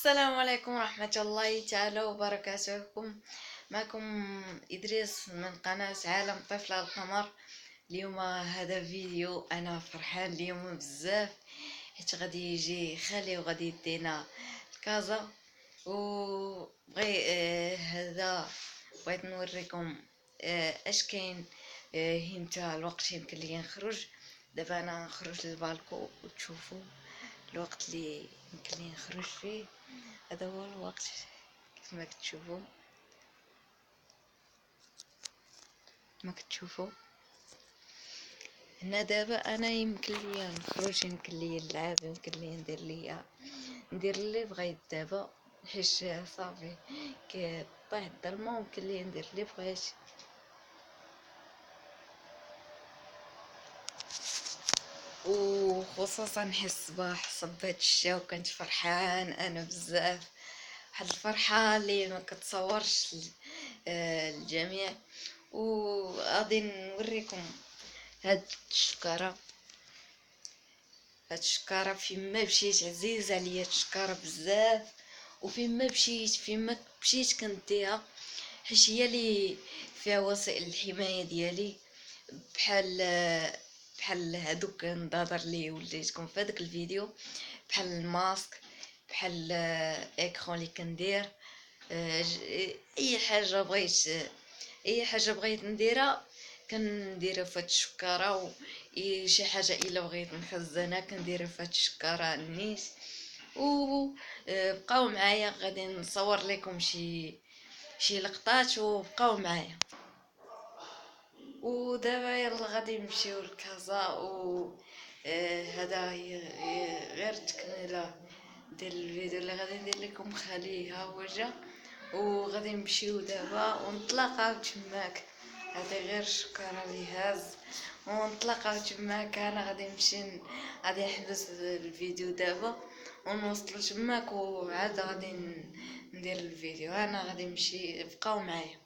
السلام عليكم ورحمة الله تعالى وبركاته. معكم إدريس من قناة عالم طفل القمر. اليوم هذا فيديو أنا فرحان اليوم بزاف، حيت غادي يجي خالي وغادي يدينا الكازا وبغي هذا بغيت نوريكم اش كاين. هيمتا الوقت يمكن لي نخرج. دابا انا نخرج للبالكو وتشوفوا الوقت اللي يمكن لي نخرج فيه. هذا هو الوقت كما كتشوفوا هنا. دابا انا يمكن لي نخرج، يمكن لي نلعب، يمكن لي ندير اللي بغيت دابا، حيت صافي كطيح الظلمه، ويمكن لي ندير اللي بغيت. وخصوصا حس الصباح صبات الشتا وكنت فرحان انا بزاف، واحد الفرحه اللي ما كتصورش الجميع. وغادي نوريكم هاد الشكاره فين ما مشيت عزيز عليا الشكاره بزاف، وفين ما مشيت كنديها، حيت هي اللي فيها وسائل الحمايه ديالي، بحال هادوك النظاظر اللي وليتكم في هذاك الفيديو، بحال الماسك، بحال ايكرون اللي كندير. اي حاجه بغيت نديرها كنديرها في هاد الشكاره، شي حاجه الا بغيت نخزنها كنديرها في هاد الشكاره نيت. بقاو معايا، غادي نصور لكم شي لقطات، وبقاو معايا. ودابا يلا غادي نمشيو لكازا. هذا غير تكمله ديال الفيديو اللي غادي ندير لكم. خالي ها هو جا، وغادي نمشيو دابا ونتلاقاو تماك. هذه غير الشكاره اللي هاز، ونتلاقاو تماك. انا غادي غادي نحبس الفيديو دابا ونوصلوا تماك، وعاد غادي ندير الفيديو. انا غادي نمشي، بقاو معايا.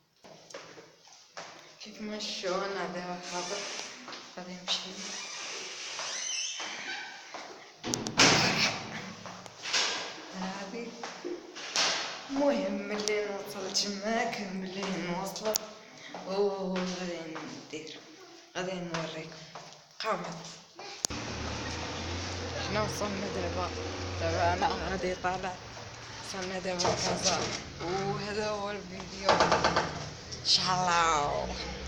كيف ما شفتوا انا دابا حاضر غادي نمشي. هادي المهم ملي نوصل تماك، ملي نوصل غادي نوريكم. بقاو معايا. حنا وصلنا دابا انا غادي طالع. وصلنا دابا لكازا، وهذا هو الفيديو ان شاء الله.